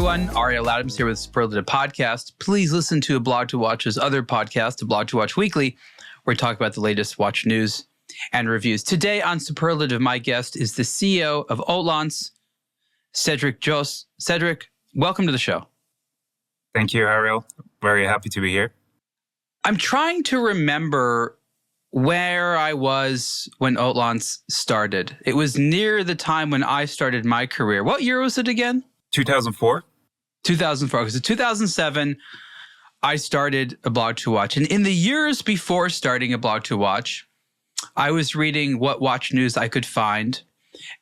everyone. Ariel Adams here with Superlative Podcast. Please listen to aBlogtoWatch's other podcast, aBlogtoWatch Weekly, where we talk about the latest watch news and reviews. Today on Superlative, my guest is the CEO of Hautlence, Cédric Joos. Cédric, welcome to the show. Thank you, Ariel. Very happy to be here. I'm trying to remember where I was when Hautlence started. It was near the time when I started my career. What year was it again? 2004. 2004. Because in 2007, I started aBlogtoWatch. And in the years before starting aBlogtoWatch, I was reading what watch news I could find.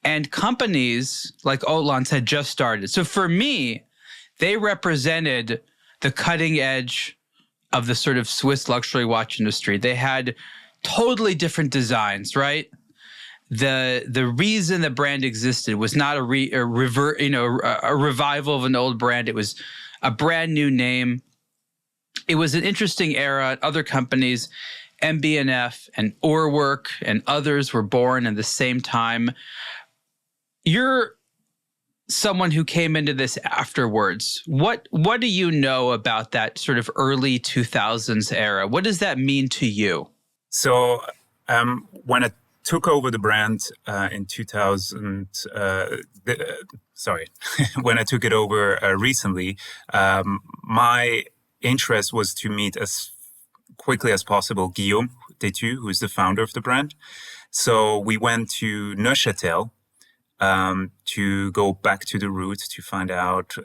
And companies like Hautlence had just started. So for me, they represented the cutting edge of the sort of Swiss luxury watch industry. They had totally different designs, right? The reason the brand existed was not a revival of an old brand. It was a brand new name. It was an interesting era. Other companies, MB&F and Urwerk and others were born at the same time. You're someone who came into this afterwards. What do you know about that sort of early 2000s era? What does that mean to you? So when I took over the brand in 2000, when I took it over recently, my interest was to meet as quickly as possible Guillaume Tétu, who is the founder of the brand. So we went to Neuchâtel to go back to the roots to find out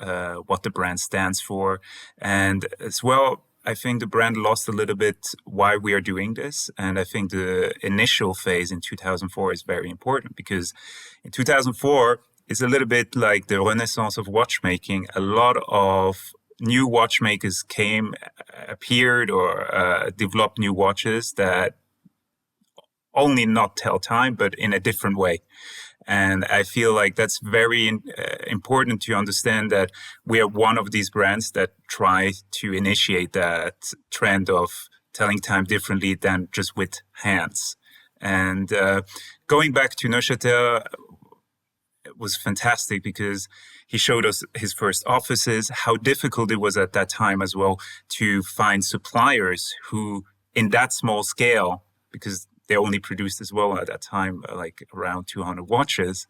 what the brand stands for. And as well, I think the brand lost a little bit why we are doing this. And I think the initial phase in 2004 is very important because in 2004, it's a little bit like the renaissance of watchmaking. A lot of new watchmakers appeared or developed new watches that only not tell time, but in a different way. And I feel like that's very important to understand that we are one of these brands that try to initiate that trend of telling time differently than just with hands. And going back to Neuchâtel was fantastic because he showed us his first offices, how difficult it was at that time as well to find suppliers who, in that small scale, because they only produced as well at that time, like around 200 watches,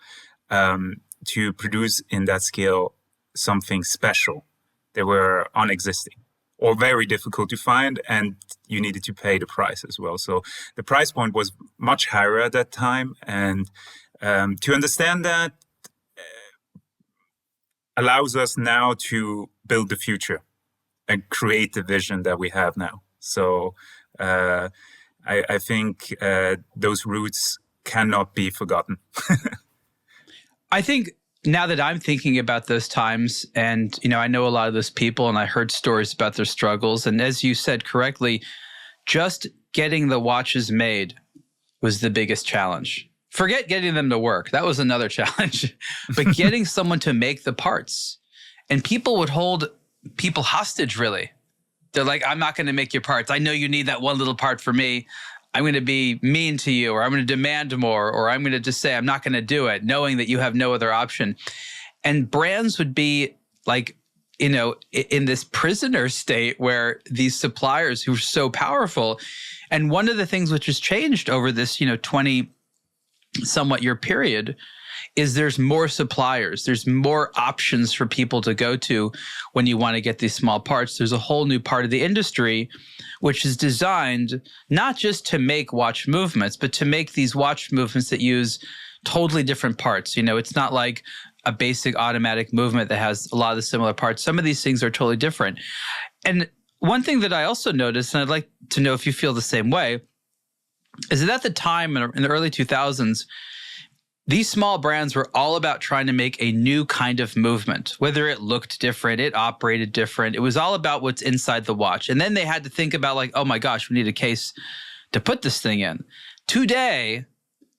to produce in that scale something special. They were unexisting or very difficult to find, and you needed to pay the price as well. So the price point was much higher at that time. And to understand that allows us now to build the future and create the vision that we have now. So I think those roots cannot be forgotten. I think now that I'm thinking about those times, and I know a lot of those people, and I heard stories about their struggles. And as you said correctly, just getting the watches made was the biggest challenge. Forget getting them to work. That was another challenge. But getting someone to make the parts. And people would hold people hostage, really. They're like, I'm not going to make your parts. I know you need that one little part for me. I'm going to be mean to you, or I'm going to demand more, or I'm going to just say I'm not going to do it, knowing that you have no other option. And brands would be like, in this prisoner state where these suppliers who are so powerful. And one of the things which has changed over this, 20 somewhat year period is there's more suppliers. There's more options for people to go to when you want to get these small parts. There's a whole new part of the industry which is designed not just to make watch movements, but to make these watch movements that use totally different parts. It's not like a basic automatic movement that has a lot of the similar parts. Some of these things are totally different. And one thing that I also noticed, and I'd like to know if you feel the same way, is that at the time in the early 2000s, these small brands were all about trying to make a new kind of movement, whether it looked different, it operated different. It was all about what's inside the watch. And then they had to think about like, oh my gosh, we need a case to put this thing in. Today,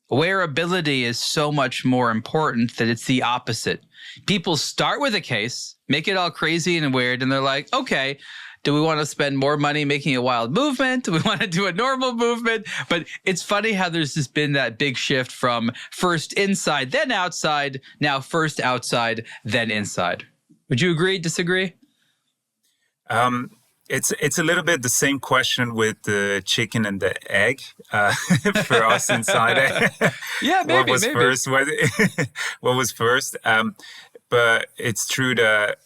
wearability is so much more important that it's the opposite. People start with a case, make it all crazy and weird, and they're like, okay, do we want to spend more money making a wild movement? Do we want to do a normal movement? But it's funny how there's just been that big shift from first inside, then outside, now first outside, then inside. Would you agree, disagree? It's a little bit the same question with the chicken and the egg for us inside. Yeah, maybe. What was first? What was first? But it's true that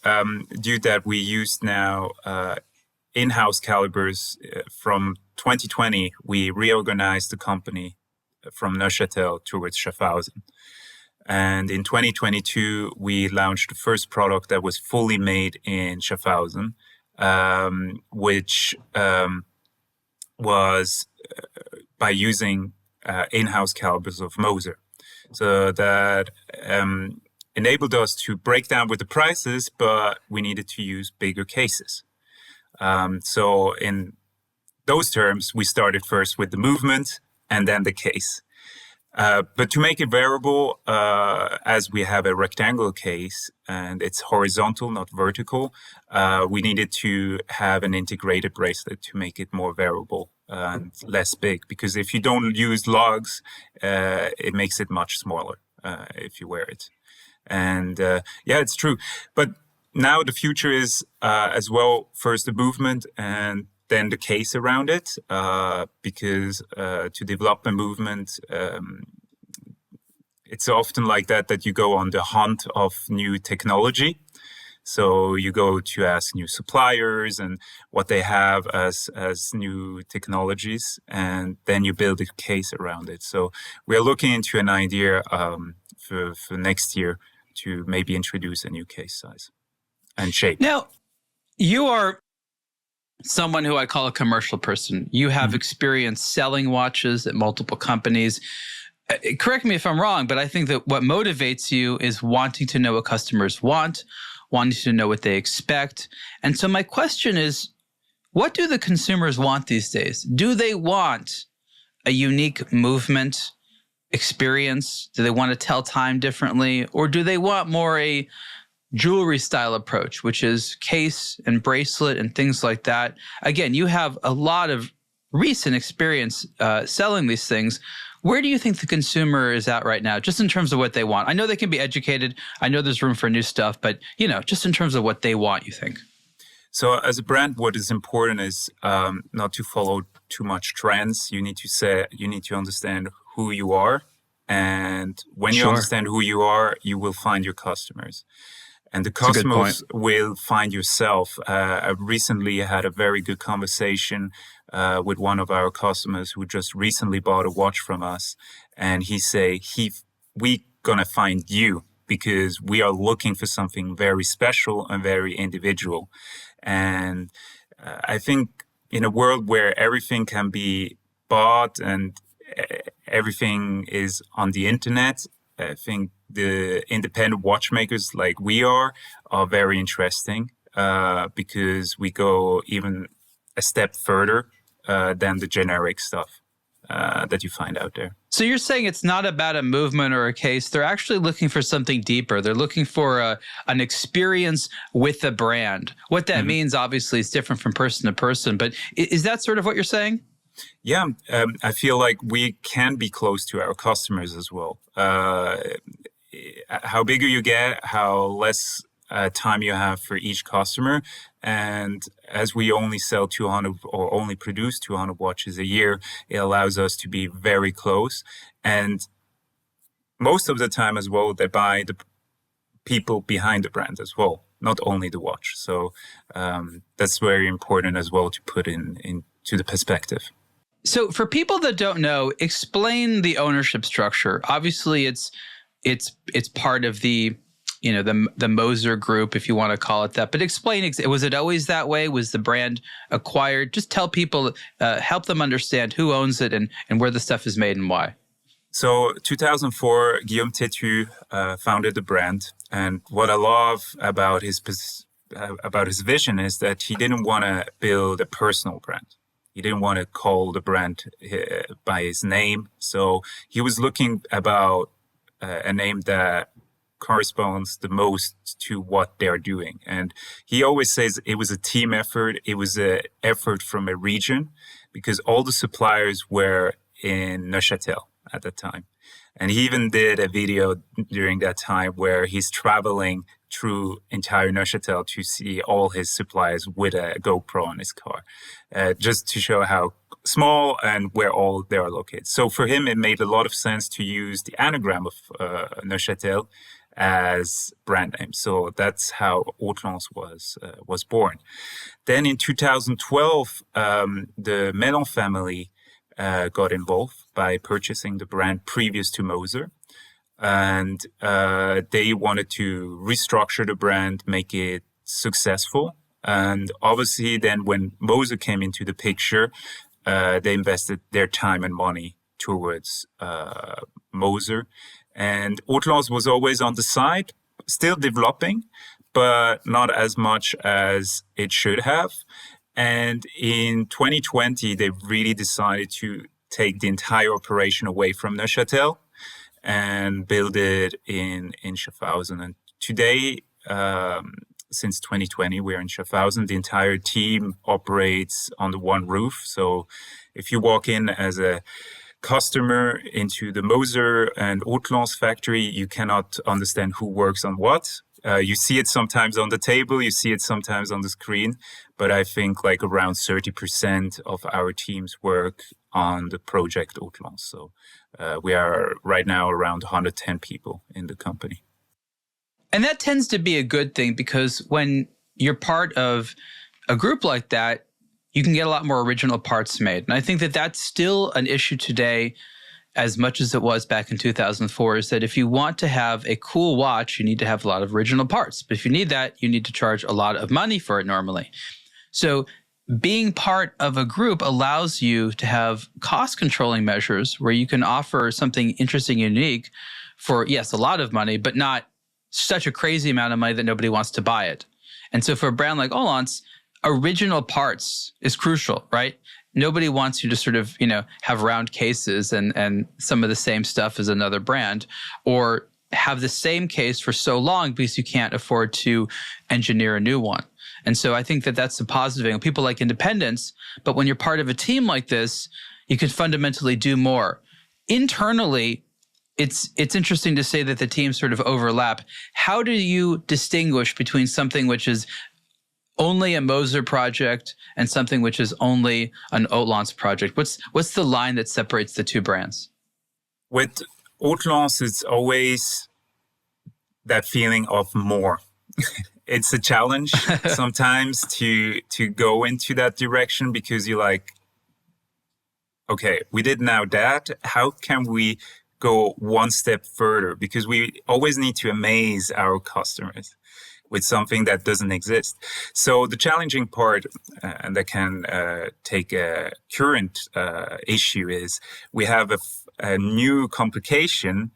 due that we use now in-house calibers from 2020, we reorganized the company from Neuchâtel towards Schaffhausen. And in 2022, we launched the first product that was fully made in Schaffhausen, which was by using in-house calibers of Moser. So that enabled us to break down with the prices, but we needed to use bigger cases. So in those terms, we started first with the movement and then the case. But to make it variable, as we have a rectangular case and it's horizontal, not vertical, we needed to have an integrated bracelet to make it more variable and less big. Because if you don't use lugs, it makes it much smaller if you wear it. And yeah, it's true. But now the future is as well, first the movement and then the case around it, because to develop a movement, it's often like that you go on the hunt of new technology. So you go to ask new suppliers and what they have as new technologies, and then you build a case around it. So we are looking into an idea for next year to maybe introduce a new case size and shape. Now, you are someone who I call a commercial person. You have experience selling watches at multiple companies. Correct me if I'm wrong, but I think that what motivates you is wanting to know what customers want, wanting to know what they expect. And so my question is, what do the consumers want these days? Do they want a unique movement experience? Do they want to tell time differently? Or do they want more a jewelry style approach, which is case and bracelet and things like that? Again, you have a lot of recent experience selling these things. Where do you think the consumer is at right now, just in terms of what they want? I know they can be educated. I know there's room for new stuff, but just in terms of what they want, you think? So as a brand, what is important is not to follow too much trends. You need to understand who you are. And when you understand who you are, you will find your customers. And the customers will find yourself. I recently had a very good conversation with one of our customers who just recently bought a watch from us. And he say, we gonna find you because we are looking for something very special and very individual. And I think in a world where everything can be bought and everything is on the internet, I think the independent watchmakers like we are very interesting because we go even a step further than the generic stuff that you find out there. So you're saying it's not about a movement or a case. They're actually looking for something deeper. They're looking for an experience with the brand. What that means, obviously, is different from person to person. But is that sort of what you're saying? Yeah, I feel like we can be close to our customers as well. How bigger you get, how less time you have for each customer. And as we only sell 200 or only produce 200 watches a year, it allows us to be very close. And most of the time as well, they buy the people behind the brand as well, not only the watch. So that's very important as well to put into the perspective. So for people that don't know, explain the ownership structure. Obviously, it's part of the Moser group, if you want to call it that. But explain, was it always that way? Was the brand acquired? Just tell people, help them understand who owns it and where the stuff is made and why. So 2004, Guillaume Tétu founded the brand. And what I love about his vision is that he didn't want to build a personal brand. He didn't want to call the brand by his name. So he was looking about a name that corresponds the most to what they're doing. And he always says it was a team effort. It was an effort from a region because all the suppliers were in Neuchâtel. at that time. And he even did a video during that time where he's traveling through entire Neuchâtel to see all his suppliers with a GoPro on his car, just to show how small and where all they are located. So for him, it made a lot of sense to use the anagram of Neuchâtel as brand name. So that's how Hautlence was born. Then in 2012, the Melon family got involved by purchasing the brand previous to Moser. And they wanted to restructure the brand, make it successful. And obviously then when Moser came into the picture, they invested their time and money towards Moser. And Hautlence was always on the side, still developing, but not as much as it should have. And in 2020, they really decided to take the entire operation away from Neuchâtel and build it in Schaffhausen. And today, since 2020, we're in Schaffhausen. The entire team operates under one roof. So if you walk in as a customer into the Moser and Hautlence factory, you cannot understand who works on what. You see it sometimes on the table, you see it sometimes on the screen, but I think like around 30% of our teams work on the project Hautlence. So we are right now around 110 people in the company. And that tends to be a good thing because when you're part of a group like that, you can get a lot more original parts made. And I think that that's still an issue today as much as it was back in 2004, is that if you want to have a cool watch, you need to have a lot of original parts. But if you need that, you need to charge a lot of money for it normally. So being part of a group allows you to have cost controlling measures where you can offer something interesting and unique for, yes, a lot of money, but not such a crazy amount of money that nobody wants to buy it. And so for a brand like Hautlence, original parts is crucial, right? Nobody wants you to sort of, have round cases and some of the same stuff as another brand, or have the same case for so long because you can't afford to engineer a new one. And so I think that that's a positive thing. People like independence, but when you're part of a team like this, you could fundamentally do more. Internally, it's interesting to say that the teams sort of overlap. How do you distinguish between something which is only a Moser project and something which is only an Hautlence project? What's the line that separates the two brands? With Hautlence, it's always that feeling of more. It's a challenge sometimes to go into that direction because you're like, okay, we did now that. How can we go one step further? Because we always need to amaze our customers with something that doesn't exist. So the challenging part, and that can take a current issue, is we have a new complication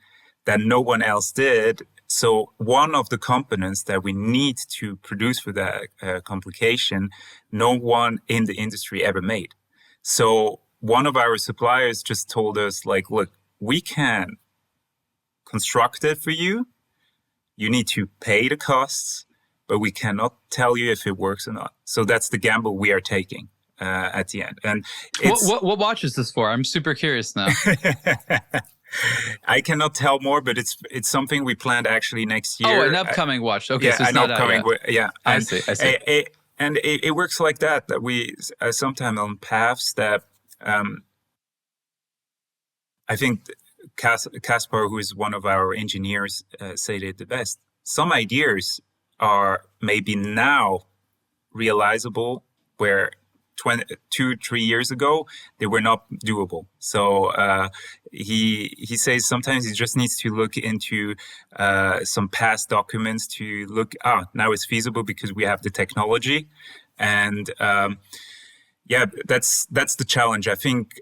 that no one else did. So one of the components that we need to produce for that complication, no one in the industry ever made. So one of our suppliers just told us, like, look, we can construct it for you. You need to pay the costs, but we cannot tell you if it works or not. So that's the gamble we are taking at the end. And what watch is this for? I'm super curious now. I cannot tell more, but it's something we planned actually next year. Oh, an upcoming watch. Okay, yeah, so it's an not upcoming. Yeah, I see. And it works like that. That we sometimes on paths that I think Caspar, who is one of our engineers, said it the best. Some ideas are maybe now realizable where 2-3 years ago they were not doable. So he says sometimes he just needs to look into some past documents to look, now it's feasible because we have the technology. And yeah, that's the challenge. I think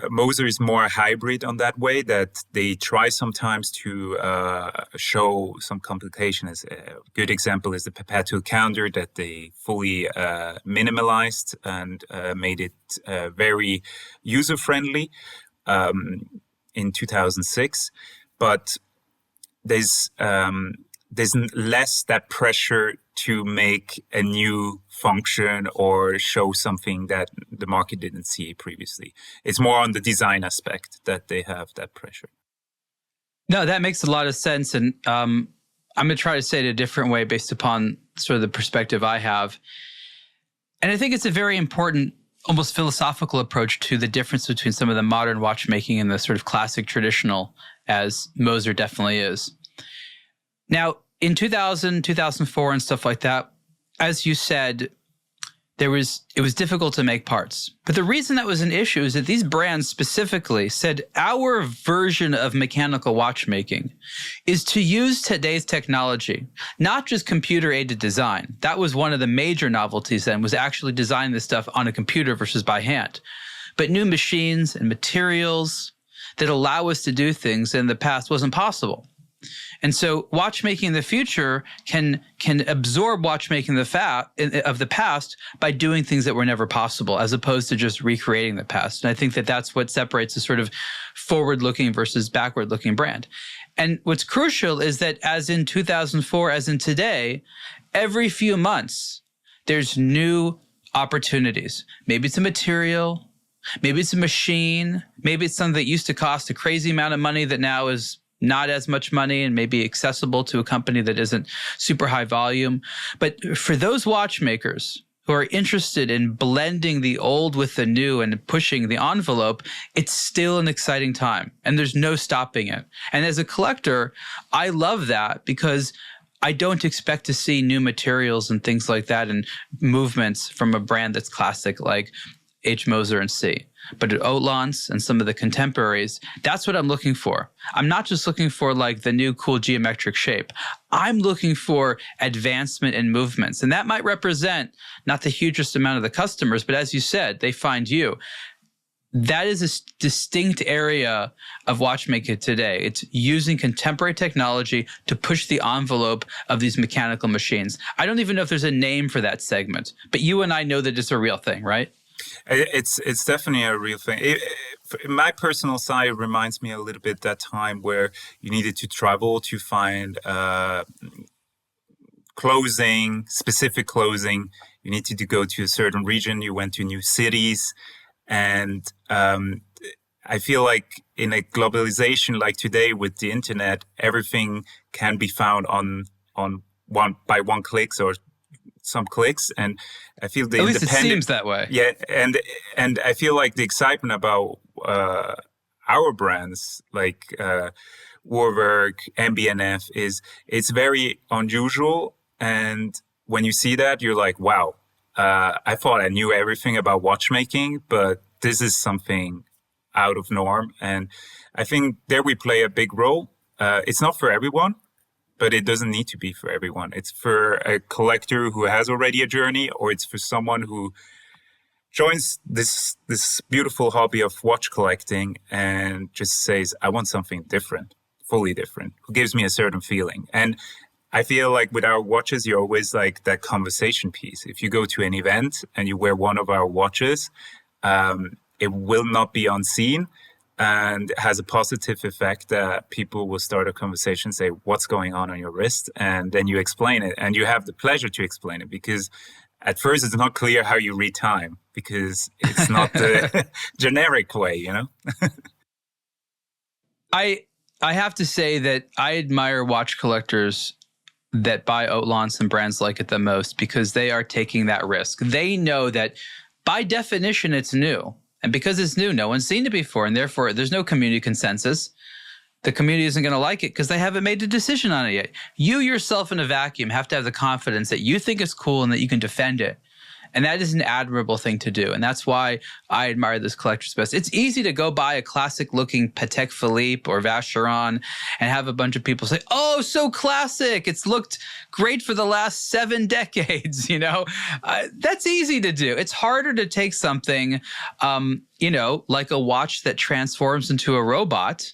Moser is more a hybrid on that way, that they try sometimes to show some complications. A good example is the perpetual calendar that they fully minimalized and made it very user-friendly in 2006. But there's less that pressure to make a new function or show something that the market didn't see previously. It's more on the design aspect that they have that pressure. No, that makes a lot of sense. And I'm going to try to say it a different way based upon sort of the perspective I have. And I think it's a very important, almost philosophical approach to the difference between some of the modern watchmaking and the sort of classic traditional, as Moser definitely is. Now, in 2000, 2004 and stuff like that, as you said, it was difficult to make parts. But the reason that was an issue is that these brands specifically said our version of mechanical watchmaking is to use today's technology, not just computer-aided design. That was one of the major novelties then, was actually designing this stuff on a computer versus by hand. But new machines and materials that allow us to do things in the past wasn't possible. And so watchmaking in the future can absorb watchmaking of the past by doing things that were never possible, as opposed to just recreating the past. And I think that that's what separates a sort of forward-looking versus backward-looking brand. And what's crucial is that as in 2004, as in today, every few months, there's new opportunities. Maybe it's a material, maybe it's a machine, maybe it's something that used to cost a crazy amount of money that now is not as much money and maybe accessible to a company that isn't super high volume. But for those watchmakers who are interested in blending the old with the new and pushing the envelope, it's still an exciting time and there's no stopping it. And as a collector, I love that because I don't expect to see new materials and things like that and movements from a brand that's classic like H. Moser Cie. But at Hautlence and some of the contemporaries, that's what I'm looking for. I'm not just looking for like the new cool geometric shape. I'm looking for advancement in movements. And that might represent not the hugest amount of the customers, but as you said, they find you. That is a distinct area of watchmaking today. It's using contemporary technology to push the envelope of these mechanical machines. I don't even know if there's a name for that segment, but you and I know that it's a real thing, right? It's definitely a real thing. My personal side reminds me a little bit that time where you needed to travel to find specific clothing. You needed to go to a certain region. You went to new cities. And I feel like in a globalization like today with the internet, everything can be found on one clicks or some clicks, and I feel the at least it seems that way. Yeah, and I feel like the excitement about our brands like Warburg, MB&F it's very unusual, and when you see that, you're like, wow, I thought I knew everything about watchmaking, but this is something out of norm, and I think there we play a big role. It's not for everyone, but it doesn't need to be for everyone. It's for a collector who has already a journey, or it's for someone who joins this beautiful hobby of watch collecting and just says, I want something different, fully different, who gives me a certain feeling. And I feel like with our watches, you're always like that conversation piece. If you go to an event and you wear one of our watches, it will not be unseen. And it has a positive effect that people will start a conversation, say, what's going on your wrist? And then you explain it, and you have the pleasure to explain it, because at first it's not clear how you read time, because it's not the generic way, you know? I have to say that I admire watch collectors that buy Hautlence and brands like it the most, because they are taking that risk. They know that by definition it's new. And because it's new, no one's seen it before, and therefore there's no community consensus. The community isn't going to like it because they haven't made a decision on it yet. You yourself in a vacuum have to have the confidence that you think it's cool and that you can defend it. And that is an admirable thing to do. And that's why I admire this collector's best. It's easy to go buy a classic looking Patek Philippe or Vacheron and have a bunch of people say, oh, so classic. It's looked great for the last 7 decades. You know, that's easy to do. It's harder to take something, you know, like a watch that transforms into a robot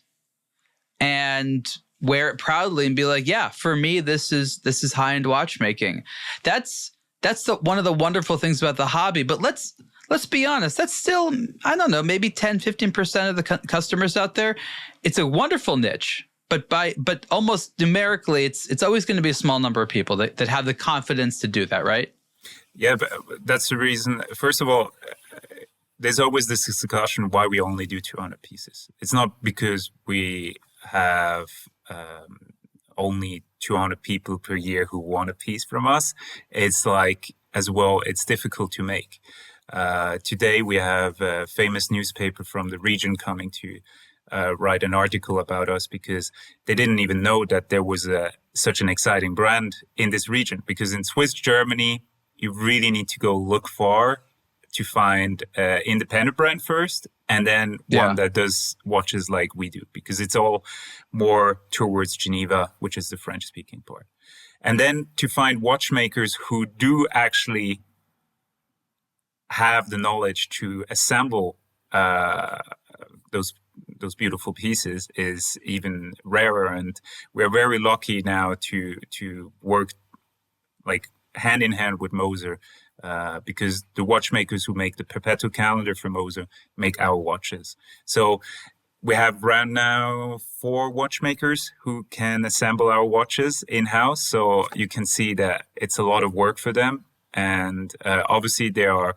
and wear it proudly and be like, yeah, for me, this is high-end watchmaking. That's one of the wonderful things about the hobby. But let's be honest, that's still, I don't know, maybe 10, 15% of the customers out there. It's a wonderful niche, but almost numerically, it's always going to be a small number of people that have the confidence to do that, right? Yeah, but that's the reason. First of all, there's always this discussion why we only do 200 pieces. It's not because we have only 200 people per year who want a piece from us. It's like, as well, it's difficult to make. Today, we have a famous newspaper from the region coming to write an article about us because they didn't even know that there was such an exciting brand in this region. Because in Swiss Germany, you really need to go look far to find an independent brand first, and then one that does watches like we do, because it's all more towards Geneva, which is the French-speaking part. And then to find watchmakers who do actually have the knowledge to assemble those beautiful pieces is even rarer. And we're very lucky now to work like hand in hand with Moser, because the watchmakers who make the perpetual calendar for Moser make our watches. So we have around now 4 watchmakers who can assemble our watches in-house. So you can see that it's a lot of work for them. And obviously there are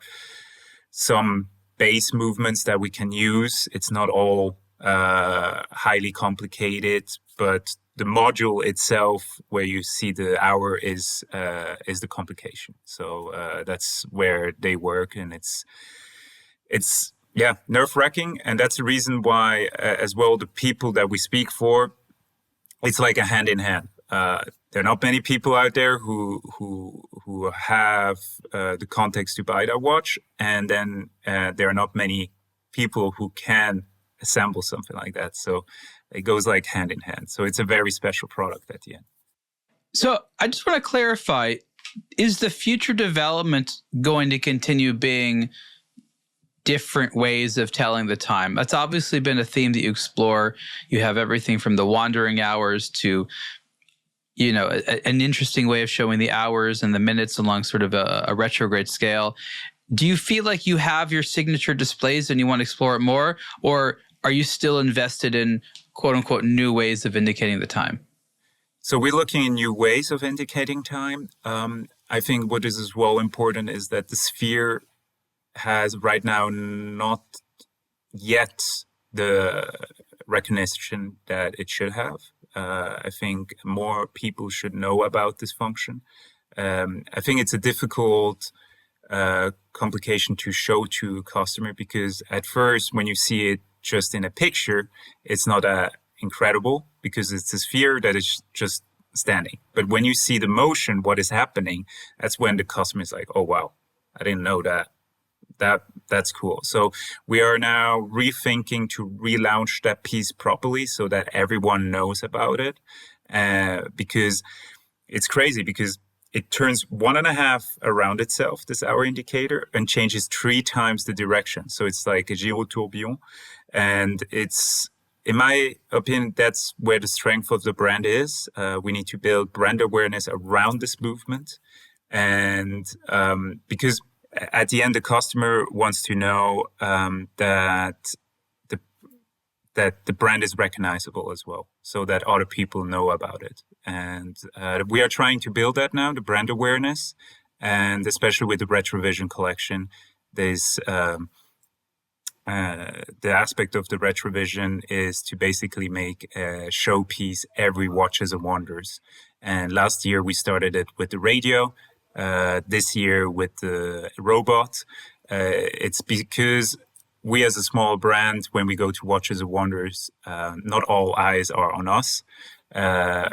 some base movements that we can use. It's not all highly complicated, but the module itself, where you see the hour, is the complication. So that's where they work, and it's nerve-wracking, and that's the reason why, as well, the people that we speak for, it's like a hand in hand. There are not many people out there who have the context to buy that watch, and then there are not many people who can assemble something like that. So it goes like hand in hand. So it's a very special product at the end. So I just want to clarify, is the future development going to continue being different ways of telling the time? That's obviously been a theme that you explore. You have everything from the wandering hours to, you know, an interesting way of showing the hours and the minutes along sort of a retrograde scale. Do you feel like you have your signature displays and you want to explore it more? Or are you still invested in quote unquote new ways of indicating the time? So we're looking at new ways of indicating time. I think what is as well important is that the sphere has right now not yet the recognition that it should have. I think more people should know about this function. I think it's a difficult complication to show to a customer, because at first when you see it just in a picture, it's not incredible, because it's a sphere that is just standing. But when you see the motion, what is happening, that's when the customer is like, oh wow, I didn't know that. That's cool. So we are now rethinking to relaunch that piece properly so that everyone knows about it, because it's crazy, because it turns 1.5 around itself, this hour indicator, and changes 3 times the direction. So it's like a gyrotourbillon. And it's, in my opinion, that's where the strength of the brand is. We need to build brand awareness around this movement. And because at the end, the customer wants to know that the brand is recognizable as well, so that other people know about it. And we are trying to build that now, the brand awareness. And especially with the Retrovision collection, there's the aspect of the Retrovision is to basically make a showpiece every Watches and Wonders. And last year we started it with the radio. This year with the robot. It's because we as a small brand, when we go to Watches and Wonders, not all eyes are on us.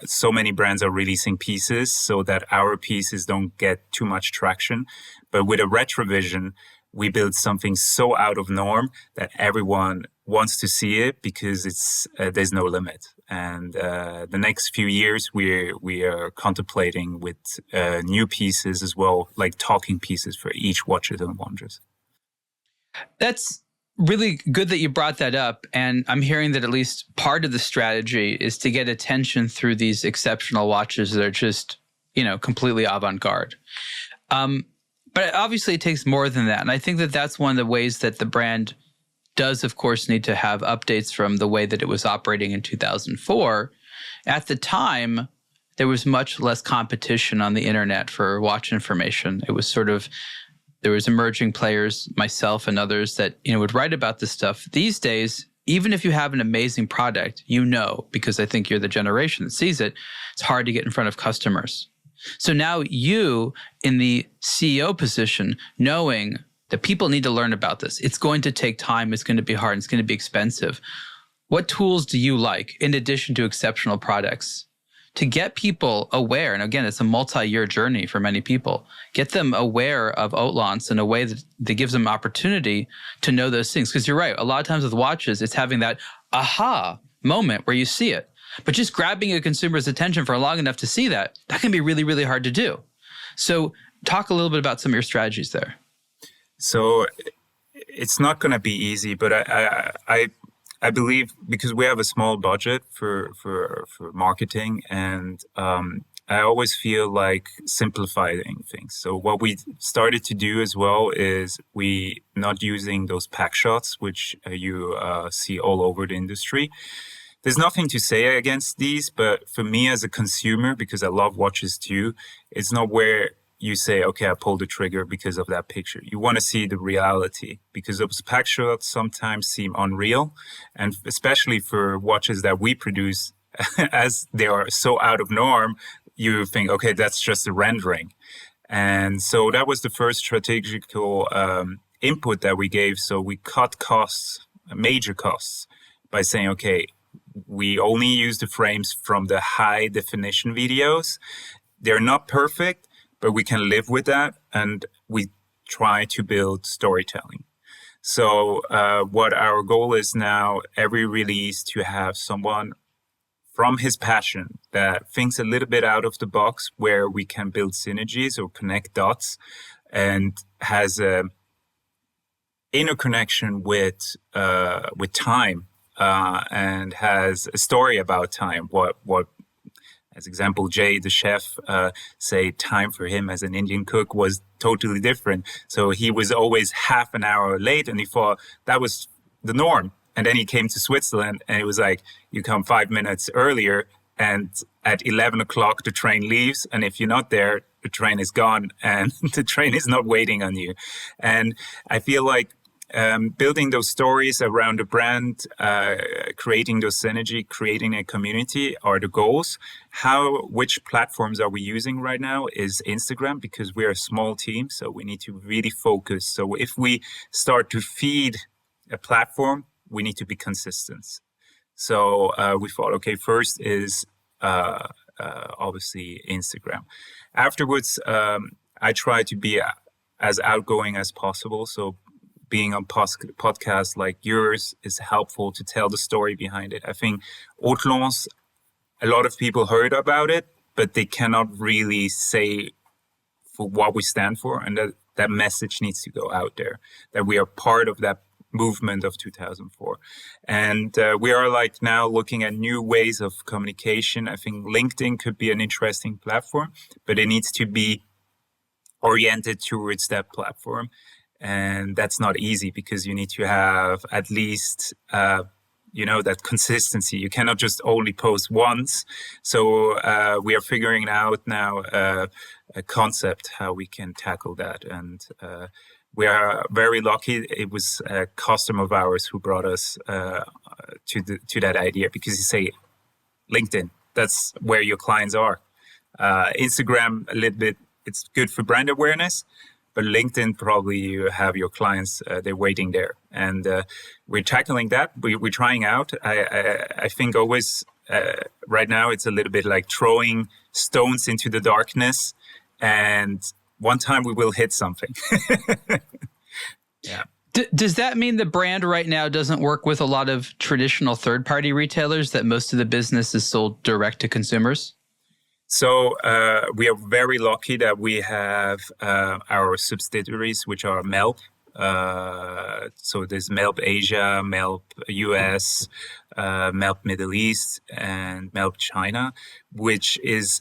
So many brands are releasing pieces so that our pieces don't get too much traction. But with a Retrovision, we build something so out of norm that everyone wants to see it, because it's there's no limit. And the next few years, we are contemplating with new pieces as well, like talking pieces for each Watches and Wonders. That's really good that you brought that up. And I'm hearing that at least part of the strategy is to get attention through these exceptional watches that are just, you know, completely avant-garde. But obviously it takes more than that. And I think that that's one of the ways that the brand does, of course, need to have updates from the way that it was operating in 2004. At the time, there was much less competition on the internet for watch information. It was sort of, there was emerging players, myself and others that, would write about this stuff. These days, even if you have an amazing product, because I think you're the generation that sees it, it's hard to get in front of customers. So now you, in the CEO position, knowing that people need to learn about this, it's going to take time, it's going to be hard, it's going to be expensive. What tools do you like, in addition to exceptional products, to get people aware? And again, it's a multi-year journey for many people. Get them aware of Hautlence in a way that gives them opportunity to know those things. Because you're right, a lot of times with watches, it's having that aha moment where you see it. But just grabbing a consumer's attention for long enough to see that can be really, really hard to do. So talk a little bit about some of your strategies there. So it's not going to be easy, but I believe, because we have a small budget for marketing, and I always feel like simplifying things. So what we started to do as well is we not using those pack shots, which you see all over the industry. There's nothing to say against these, but for me as a consumer, because I love watches too, it's not where you say, okay, I pulled the trigger because of that picture. You want to see the reality, because those pack shots sometimes seem unreal. And especially for watches that we produce, as they are so out of norm, you think, okay, that's just a rendering. And so that was the first strategical input that we gave. So we cut costs, major costs, by saying, okay, we only use the frames from the high definition videos. They're not perfect, but we can live with that, and we try to build storytelling. So what our goal is now, every release, to have someone from his passion that thinks a little bit out of the box, where we can build synergies or connect dots, and has a inner connection with time, and has a story about time. What as example, Jay, the chef, say time for him as an Indian cook was totally different. So he was always half an hour late, and he thought that was the norm. And then he came to Switzerland, and it was like, you come 5 minutes earlier, and at 11 o'clock, the train leaves. And if you're not there, the train is gone, and the train is not waiting on you. And I feel like building those stories around the brand, creating those synergy, creating a community are the goals. Which platforms are we using right now is Instagram, because we're a small team, so we need to really focus. So if we start to feed a platform, we need to be consistent. So we thought, okay, first is obviously Instagram. Afterwards, I try to be as outgoing as possible. So being on podcasts like yours is helpful to tell the story behind it. I think Hautlence, a lot of people heard about it, but they cannot really say for what we stand for, and that message needs to go out there, that we are part of that movement of 2004. And we are like now looking at new ways of communication. I think LinkedIn could be an interesting platform, but it needs to be oriented towards that platform. And that's not easy, because you need to have at least, that consistency. You cannot just only post once. So we are figuring out now a concept how we can tackle that. And we are very lucky. It was a customer of ours who brought us to that idea, because you say, LinkedIn, that's where your clients are. Instagram, a little bit, it's good for brand awareness. But LinkedIn, probably you have your clients, they're waiting there. And we're tackling that. We're trying out. I think always right now it's a little bit like throwing stones into the darkness. And one time we will hit something. Yeah. Does that mean the brand right now doesn't work with a lot of traditional third-party retailers, that most of the business is sold direct to consumers? So we are very lucky that we have our subsidiaries, which are MELB. So there's MELB Asia, MELB US, MELB Middle East, and MELB China, which is,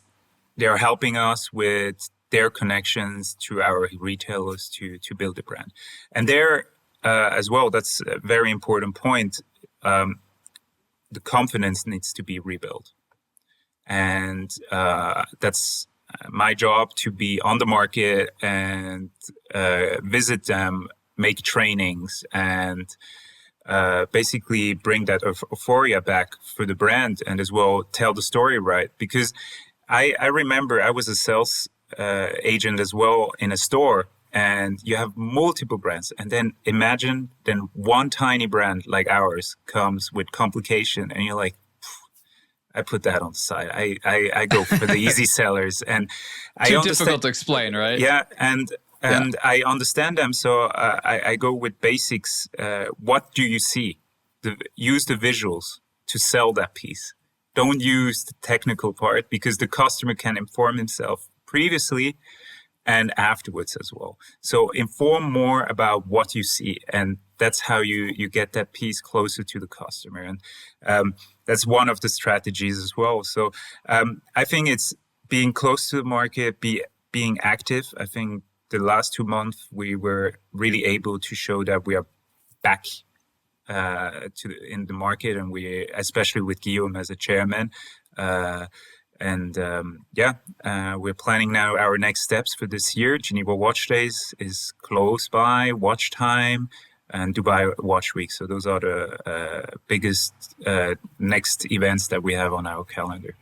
they're helping us with their connections to our retailers to build the brand. And there as well, that's a very important point. The confidence needs to be rebuilt. And that's my job, to be on the market and visit them, make trainings, and basically bring that euphoria back for the brand, and as well tell the story right. Because I remember I was a sales agent as well in a store, and you have multiple brands, and then imagine then one tiny brand like ours comes with complication, and you're like, I put that on the side. I go for the easy sellers, and Too difficult to explain, right? Yeah, and I understand them, so I go with basics. What do you see? Use the visuals to sell that piece. Don't use the technical part, because the customer can inform himself previously and afterwards as well. So inform more about what you see, and that's how you get that piece closer to the customer. And that's one of the strategies as well. So I think it's being close to the market, being active. I think the last 2 months we were really able to show that we are back in the market, and we, especially with Guillaume as a chairman. We're planning now our next steps for this year. Geneva Watch Days is close by, Watch Time, and Dubai Watch Week. So those are the biggest next events that we have on our calendar.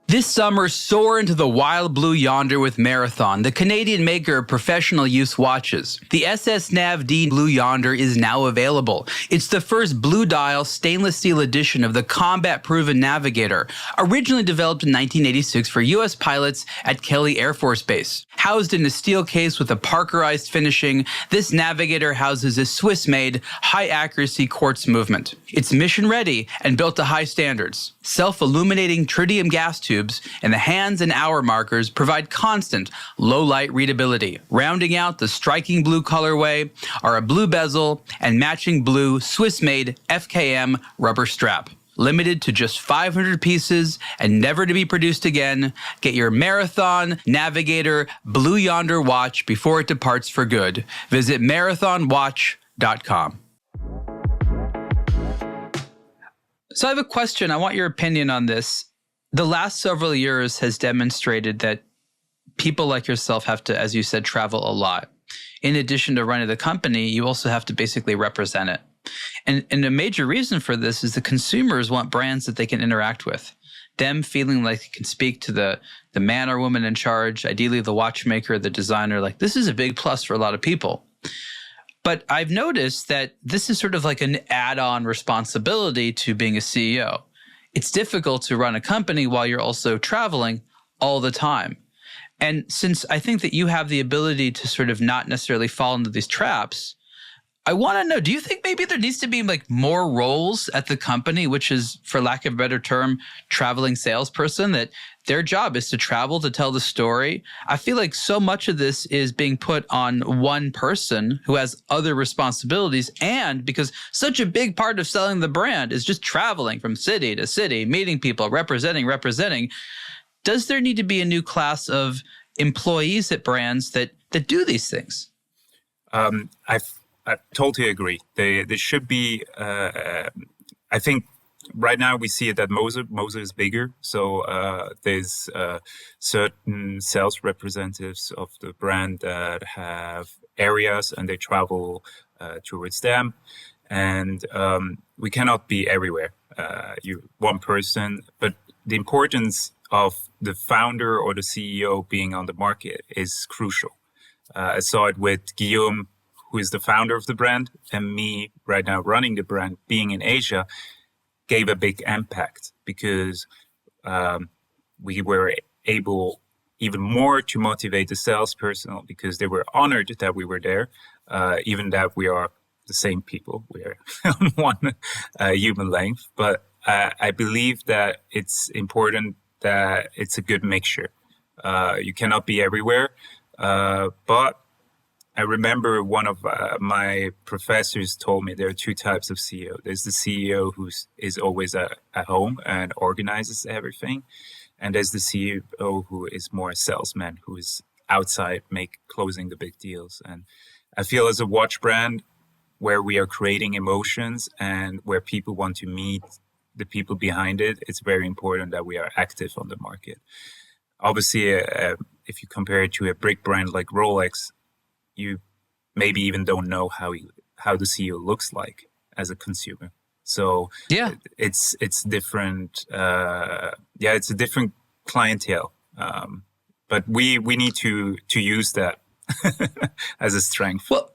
This summer, soar into the wild blue yonder with Marathon, the Canadian maker of professional use watches. The SS Nav D Blue Yonder is now available. It's the first blue dial stainless steel edition of the combat-proven Navigator, originally developed in 1986 for U.S. pilots at Kelly Air Force Base. Housed in a steel case with a Parkerized finishing, this Navigator houses a Swiss-made, high-accuracy quartz movement. It's mission-ready and built to high standards. Self-illuminating tritium gas tubes and the hands and hour markers provide constant, low-light readability. Rounding out the striking blue colorway are a blue bezel and matching blue Swiss-made FKM rubber strap. Limited to just 500 pieces and never to be produced again, get your Marathon Navigator Blue Yonder watch before it departs for good. Visit marathonwatch.com. So I have a question. I want your opinion on this. The last several years has demonstrated that people like yourself have to, as you said, travel a lot. In addition to running the company, you also have to basically represent it. And a major reason for this is the consumers want brands that they can interact with. Them feeling like they can speak to the man or woman in charge, ideally the watchmaker, the designer. Like, this is a big plus for a lot of people. But I've noticed that this is sort of like an add-on responsibility to being a CEO. It's difficult to run a company while you're also traveling all the time. And since I think that you have the ability to sort of not necessarily fall into these traps, I want to know, do you think maybe there needs to be like more roles at the company, which is, for lack of a better term, traveling salesperson, that their job is to travel to tell the story? I feel like so much of this is being put on one person who has other responsibilities. And because such a big part of selling the brand is just traveling from city to city, meeting people, representing, does there need to be a new class of employees at brands that do these things? I totally agree. There should be, I think right now we see it that Moser is bigger. So there's certain sales representatives of the brand that have areas and they travel towards them. And we cannot be everywhere. You one person, but the importance of the founder or the CEO being on the market is crucial. I saw it with Guillaume, who is the founder of the brand, and me right now running the brand, being in Asia, gave a big impact because we were able even more to motivate the sales personnel because they were honored that we were there, even that we are the same people. We are on one human length. But I believe that it's important that it's a good mixture. You cannot be everywhere, but I remember one of my professors told me there are two types of CEO. There's the CEO who is always at home and organizes everything. And there's the CEO who is more a salesman, who is outside closing the big deals. And I feel as a watch brand where we are creating emotions and where people want to meet the people behind it, it's very important that we are active on the market. Obviously, if you compare it to a brick brand like Rolex, you maybe even don't know how the CEO looks like as a consumer. So yeah, it's different. It's a different clientele. But we need to use that as a strength. Well,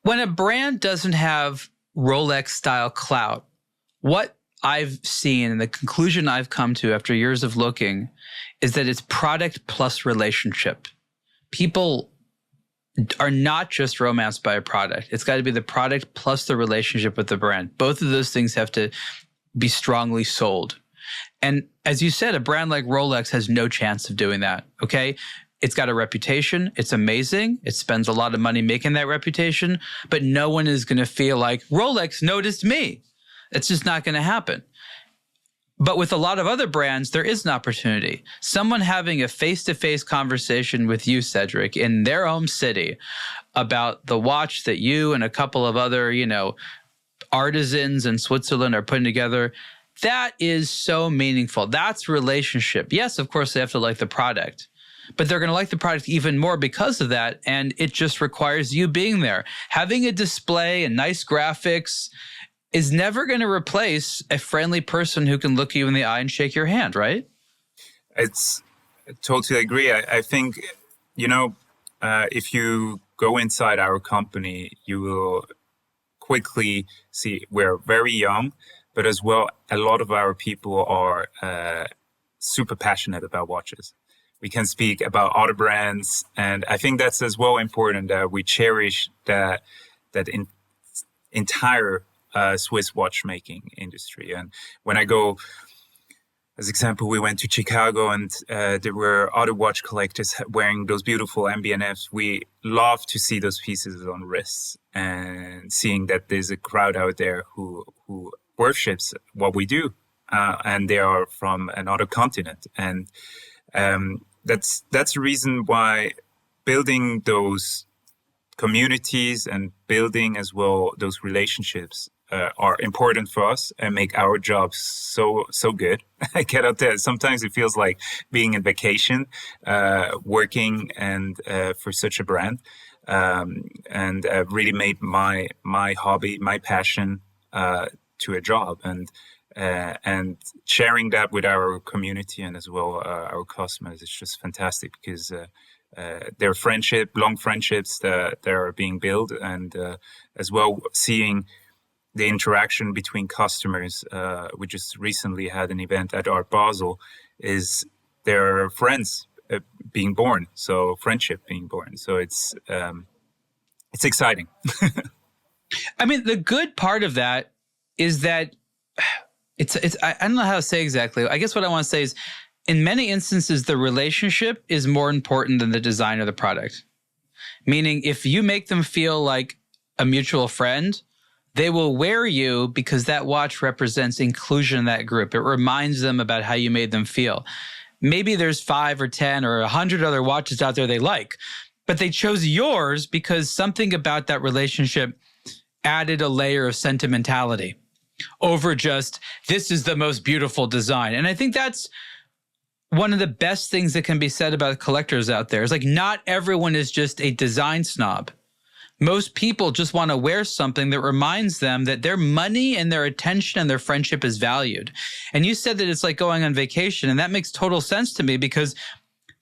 when a brand doesn't have Rolex style clout, what I've seen and the conclusion I've come to after years of looking is that it's product plus relationship. People are not just romanced by a product. It's got to be the product plus the relationship with the brand. Both of those things have to be strongly sold. And as you said, a brand like Rolex has no chance of doing that, okay? It's got a reputation. It's amazing. It spends a lot of money making that reputation, but no one is going to feel like Rolex noticed me. It's just not going to happen. But with a lot of other brands, there is an opportunity. Someone having a face-to-face conversation with you, Cédric, in their own city about the watch that you and a couple of other, artisans in Switzerland are putting together, that is so meaningful. That's relationship. Yes, of course, they have to like the product, but they're going to like the product even more because of that. And it just requires you being there. Having a display and nice graphics is never going to replace a friendly person who can look you in the eye and shake your hand, right? I totally agree. I think, if you go inside our company, you will quickly see we're very young, but as well, a lot of our people are super passionate about watches. We can speak about other brands, and I think that's as well important that we cherish that entire Swiss watchmaking industry. And when I go, as example, we went to Chicago and there were other watch collectors wearing those beautiful MB&Fs. We love to see those pieces on wrists and seeing that there's a crowd out there who worships what we do, and they are from another continent. And that's the reason why building those communities and building as well those relationships are important for us and make our jobs so good. I cannot tell. Sometimes it feels like being on vacation, working and for such a brand, and really made my hobby, my passion to a job, and sharing that with our community and as well our customers is just fantastic because there are long friendships that are being built, and as well seeing the interaction between customers. We just recently had an event at Art Basel. Is there are friends being born, so friendship being born. So it's exciting. I mean, the good part of that is that it's I don't know how to say exactly. I guess what I want to say is, in many instances, the relationship is more important than the design of the product. Meaning, if you make them feel like a mutual friend, they will wear you because that watch represents inclusion in that group. It reminds them about how you made them feel. Maybe there's 5 or 10 or 100 other watches out there they like, but they chose yours because something about that relationship added a layer of sentimentality over just, this is the most beautiful design. And I think that's one of the best things that can be said about collectors out there. Is like, not everyone is just a design snob. Most people just want to wear something that reminds them that their money and their attention and their friendship is valued. And you said that it's like going on vacation, and that makes total sense to me because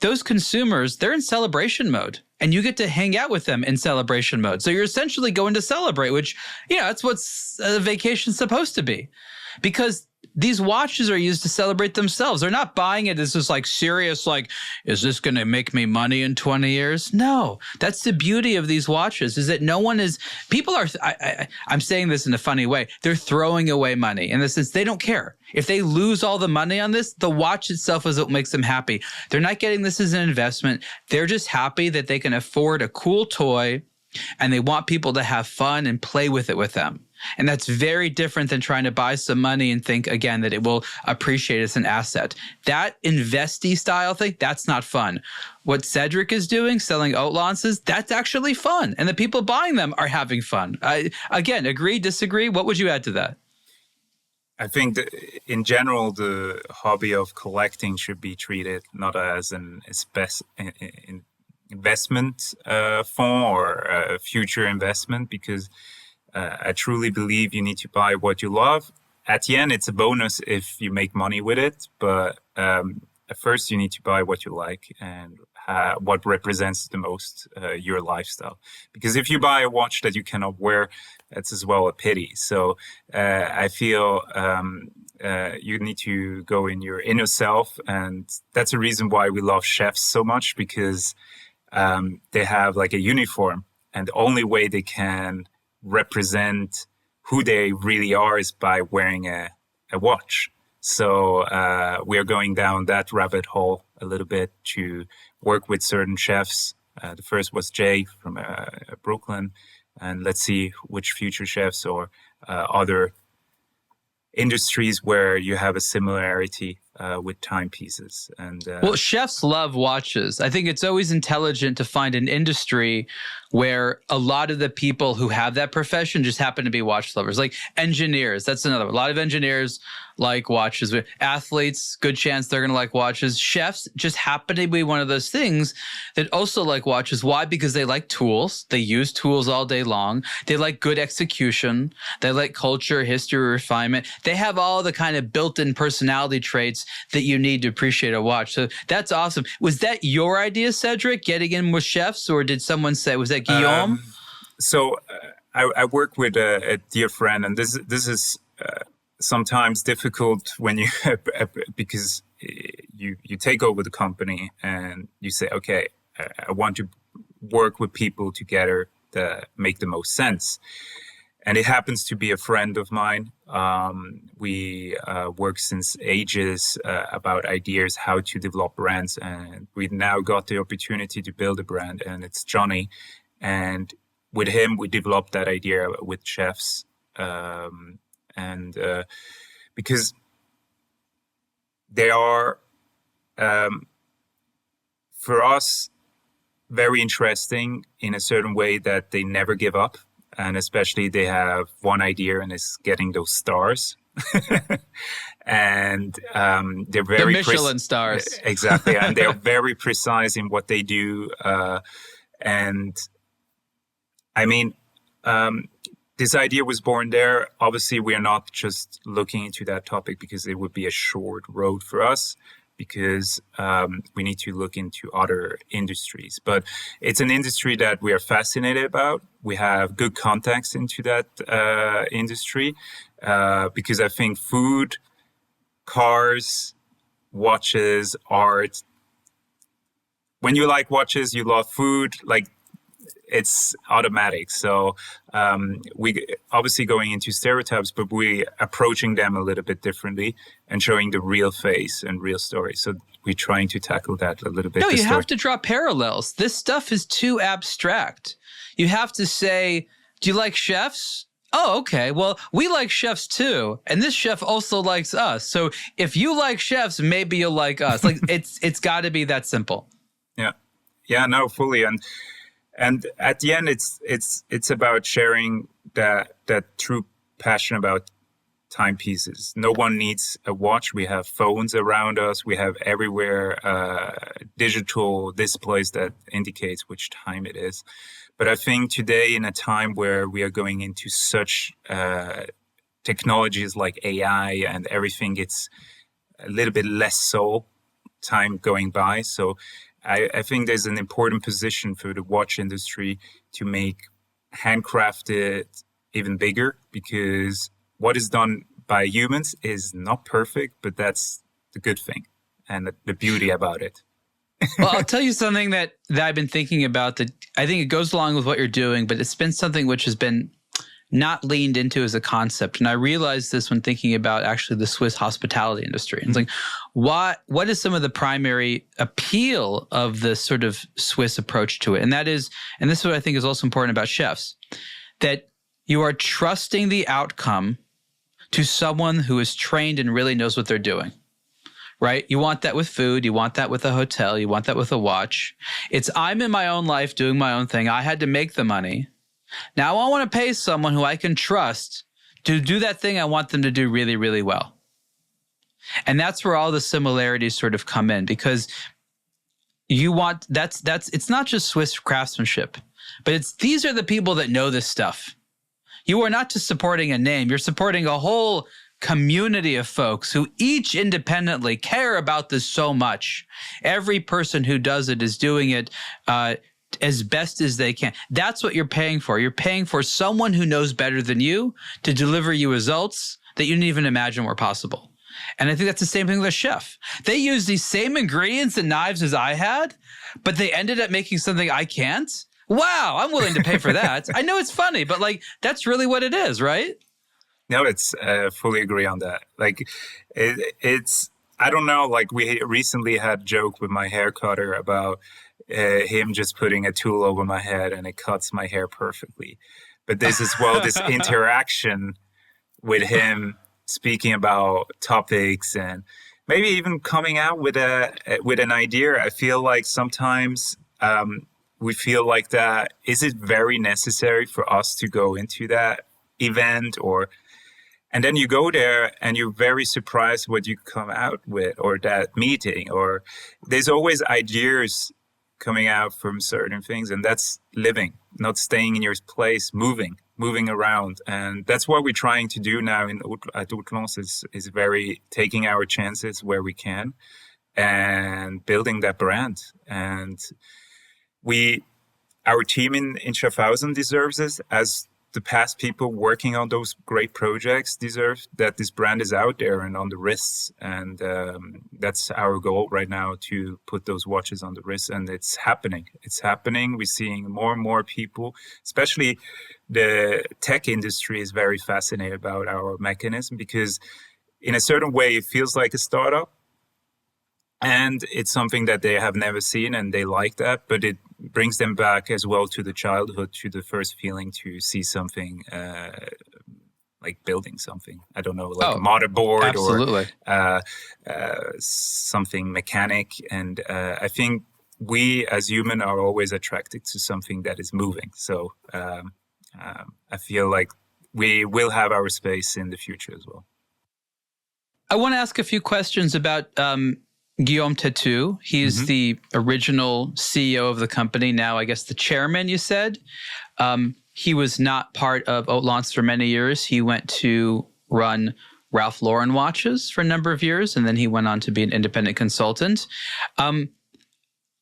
those consumers, they're in celebration mode, and you get to hang out with them in celebration mode. So you're essentially going to celebrate, which, that's what a vacation's supposed to be. Because these watches are used to celebrate themselves. They're not buying it as this like serious, like, is this going to make me money in 20 years? No, that's the beauty of these watches, is that people are, I'm saying this in a funny way, they're throwing away money in the sense they don't care. If they lose all the money on this, the watch itself is what makes them happy. They're not getting this as an investment. They're just happy that they can afford a cool toy, and they want people to have fun and play with it with them. And that's very different than trying to buy some money and think, again, that it will appreciate as an asset. That investy style thing, that's not fun. What Cédric is doing, selling Hautlences, that's actually fun. And the people buying them are having fun. Again, agree, disagree? What would you add to that? I think that in general, the hobby of collecting should be treated not as an investment fund or a future investment, because I truly believe you need to buy what you love. At the end, it's a bonus if you make money with it, but at first you need to buy what you like and what represents the most your lifestyle. Because if you buy a watch that you cannot wear, that's as well a pity. So I feel you need to go in your inner self, and that's a reason why we love chefs so much, because they have like a uniform, and the only way they can represent who they really are is by wearing a watch. So we are going down that rabbit hole a little bit to work with certain chefs. The first was Jay from Brooklyn, and let's see which future chefs or other industries where you have a similarity with timepieces. And well, chefs love watches. I think it's always intelligent to find an industry where a lot of the people who have that profession just happen to be watch lovers. Like engineers, that's another one. A lot of engineers like watches. Athletes, good chance they're going to like watches. Chefs just happen to be one of those things that also like watches. Why? Because they like tools. They use tools all day long. They like good execution. They like culture, history, refinement. They have all the kind of built-in personality traits that you need to appreciate a watch. So that's awesome. Was that your idea, Cédric, getting in with chefs, or did someone say, was that Guillaume? I work with a dear friend, and this is sometimes difficult when you because you take over the company and you say, okay, I want to work with people together that make the most sense. And it happens to be a friend of mine. We work since ages about ideas how to develop brands, and we now got the opportunity to build a brand, and it's Johnny. And with him, we developed that idea with chefs, and because they are, for us, very interesting in a certain way that they never give up. And especially they have one idea and it's getting those stars. And they're very... The Michelin stars. Exactly. And they're very precise in what they do. And I mean, this idea was born there. Obviously, we are not just looking into that topic because it would be a short road for us, because we need to look into other industries. But it's an industry that we are fascinated about. We have good contacts into that industry because I think food, cars, watches, art. When you like watches, you love food. Like, it's automatic. So we obviously going into stereotypes, but we approaching them a little bit differently and showing the real face and real story. So we're trying to tackle that a little bit. No, you have to draw parallels. This stuff is too abstract. You have to say, do you like chefs? Oh, okay. Well, we like chefs too. And this chef also likes us. So if you like chefs, maybe you'll like us. Like it's got to be that simple. Yeah. Yeah, no, fully. And at the end, it's about sharing that true passion about timepieces. No one needs a watch. We have phones around us. We have everywhere digital displays that indicates which time it is. But I think today, in a time where we are going into such technologies like AI and everything, it's a little bit less so time going by. So I think there's an important position for the watch industry to make handcrafted even bigger, because what is done by humans is not perfect, but that's the good thing and the beauty about it. Well, I'll tell you something that I've been thinking about that I think it goes along with what you're doing, but it's been something which has been not leaned into as a concept. And I realized this when thinking about actually the Swiss hospitality industry. And it's like, what is some of the primary appeal of the sort of Swiss approach to it? And that is, and this is what I think is also important about chefs, that you are trusting the outcome to someone who is trained and really knows what they're doing. Right? You want that with food. You want that with a hotel. You want that with a watch. It's, I'm in my own life doing my own thing. I had to make the money. Now I want to pay someone who I can trust to do that thing I want them to do really, really well. And that's where all the similarities sort of come in, because you want, it's not just Swiss craftsmanship, but these are the people that know this stuff. You are not just supporting a name, you're supporting a whole community of folks who each independently care about this so much. Every person who does it is doing it as best as they can. That's what you're paying for. You're paying for someone who knows better than you to deliver you results that you didn't even imagine were possible. And I think that's the same thing with a chef. They use these same ingredients and knives as I had, but they ended up making something I can't. Wow, I'm willing to pay for that. I know it's funny, but like, that's really what it is, right? No, it's fully agree on that. Like, it's, I don't know, like we recently had a joke with my hair cutter about him just putting a tool over my head and it cuts my hair perfectly. But this as well, this interaction with him speaking about topics and maybe even coming out with an idea. I feel like sometimes we feel like that, is it very necessary for us to go into that event and then you go there and you're very surprised what you come out with, or that meeting, or there's always ideas coming out from certain things, and that's living, not staying in your place, moving around. And that's what we're trying to do now at Hautlence is very taking our chances where we can and building that brand. And our team in Schaffhausen deserves this, as the past people working on those great projects deserve that this brand is out there and on the wrists. And that's our goal right now, to put those watches on the wrist. And it's happening. We're seeing more and more people, especially the tech industry is very fascinated about our mechanism, because in a certain way, it feels like a startup. And it's something that they have never seen and they like that, but it brings them back as well to the childhood, to the first feeling to see something like building something. I don't know, like a motherboard absolutely. Or something mechanic. And I think we as humans are always attracted to something that is moving. So I feel like we will have our space in the future as well. I want to ask a few questions about Guillaume Têtu. He's the original CEO of the company. Now, I guess the chairman, you said. He was not part of Hautlence for many years. He went to run Ralph Lauren watches for a number of years, and then he went on to be an independent consultant.